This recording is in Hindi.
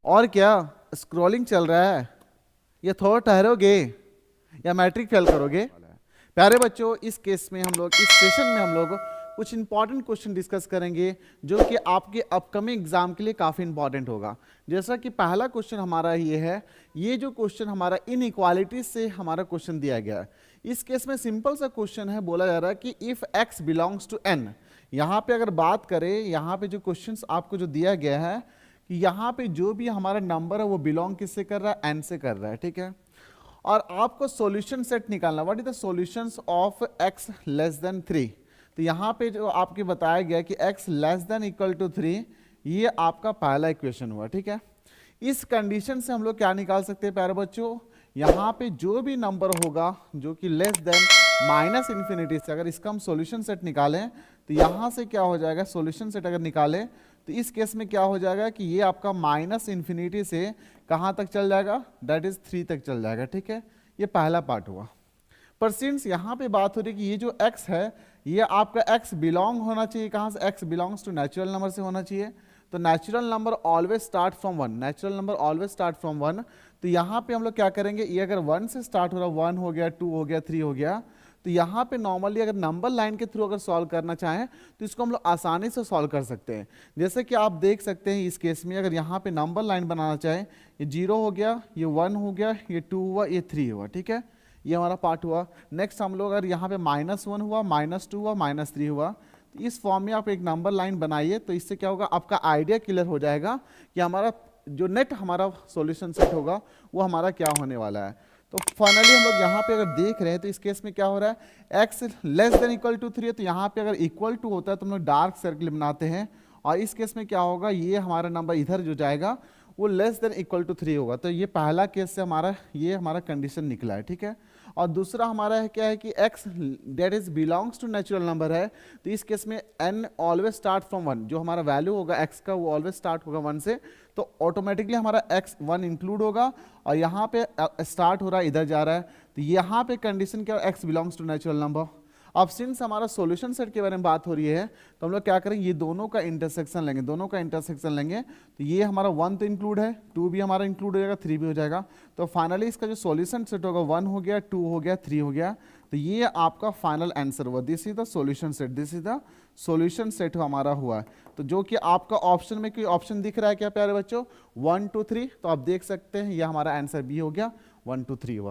और क्या स्क्रॉलिंग चल रहा है, या थोड़ा ठहरोगे या मैट्रिक फेल करोगे। प्यारे बच्चों, इस केस में हम लोग, इस सेशन में हम लोग कुछ इंपॉर्टेंट क्वेश्चन डिस्कस करेंगे जो कि आपके अपकमिंग एग्जाम के लिए काफ़ी इंपॉर्टेंट होगा। जैसा कि पहला क्वेश्चन हमारा ये है, ये जो क्वेश्चन हमारा इनइक्वालिटी से हमारा क्वेश्चन दिया गया है। इस केस में सिंपल सा क्वेश्चन है, बोला जा रहा है कि if x belongs to n। यहाँ पे अगर बात करें, यहाँ पे जो क्वेश्चन आपको जो दिया गया है कि यहाँ पे जो भी हमारा नंबर है वो बिलोंग किससे कर रहा है, n से कर रहा है, ठीक है। और आपको सॉल्यूशन सेट निकालना, what is the solutions of x less then 3। तो यहाँ पे जो आपके बताया गया कि x less than equal to 3, ये आपका पहला इक्वेशन हुआ, ठीक है। इस कंडीशन से हम लोग क्या निकाल सकते हैं प्यारे बच्चों, यहाँ पे जो भी नंबर होगा जो कि लेस देन माइनस इन्फिनिटी से, अगर इसका हम सॉल्यूशन सेट निकालें तो यहाँ से क्या हो जाएगा, सॉल्यूशन सेट अगर निकालें तो इस केस में क्या हो जाएगा कि ये आपका माइनस इन्फिनिटी से कहाँ तक चल जाएगा, दैट इज 3 तक चल जाएगा, ठीक है। ये पहला पार्ट हुआ। पर सिंस यहाँ पे बात हो रही है कि ये जो x है ये आपका x बिलोंग होना चाहिए कहाँ से, x belongs to natural number से होना चाहिए। तो natural number always start from 1, natural number always start from 1। तो यहाँ पे हम लोग क्या करेंगे, ये अगर 1 से स्टार्ट हो रहा है, 1 हो गया, 2 हो गया, 3 हो गया, तो यहाँ पे नॉर्मली अगर नंबर लाइन के थ्रू अगर सॉल्व करना चाहें तो इसको हम लोग आसानी से सॉल्व कर सकते हैं। जैसे कि आप देख सकते हैं इस केस में अगर यहाँ पे नंबर लाइन बनाना चाहें, ये 0 हो गया, ये 1 हो गया, ये 2 हुआ, ये 3 हुआ, ठीक है। ये हमारा पार्ट हुआ। नेक्स्ट हम लोग अगर यहाँ पे -1 हुआ, -2 हुआ, -3 हुआ, तो इस फॉर्म में आप एक नंबर लाइन बनाइए, तो इससे क्या होगा, आपका आइडिया क्लियर हो जाएगा कि हमारा जो नेट हमारा सॉल्यूशन सेट होगा वो हमारा क्या होने वाला है। तो फाइनली हम लोग यहाँ पे अगर देख रहे हैं तो इस केस में क्या हो रहा है, x less than equal to 3 है, तो यहाँ पे अगर इक्वल टू होता है तो हम लोग डार्क सर्किल बनाते हैं, और इस केस में क्या होगा, ये हमारा नंबर इधर जो जाएगा वो लेस देन इक्वल टू 3 होगा। तो ये पहला केस से हमारा ये हमारा कंडीशन निकला है, ठीक है। और दूसरा हमारा है क्या है कि x that is belongs to natural number है, तो इस केस में n ऑलवेज स्टार्ट फ्रॉम 1, जो हमारा वैल्यू होगा x का वो ऑलवेज स्टार्ट होगा 1 से, तो ऑटोमेटिकली हमारा x 1 इंक्लूड होगा, और यहाँ पे स्टार्ट हो रहा है, इधर जा रहा है, तो यहाँ पे कंडीशन क्या है, x belongs to natural number. अब सिंस हमारा सॉल्यूशन सेट के बारे में बात हो रही है तो हम लोग क्या करेंगे, ये दोनों का इंटरसेक्शन लेंगे, दोनों का इंटरसेक्शन लेंगे, तो ये हमारा 1 तो इंक्लूड है, 2 भी हमारा इंक्लूड हो जाएगा, 3 भी हो जाएगा। तो फाइनली इसका जो सॉल्यूशन सेट होगा 1 हो गया, 2 हो गया, 3 हो गया, तो ये आपका फाइनल आंसर हुआ। This is the solution set, this is the solution set हमारा हुआ है। तो जो कि आपका ऑप्शन में कोई ऑप्शन दिख रहा है क्या प्यारे बच्चों, 1 2 3, तो आप देख सकते हैं ये हमारा आंसर बी हो गया, 1 2 3 हुआ।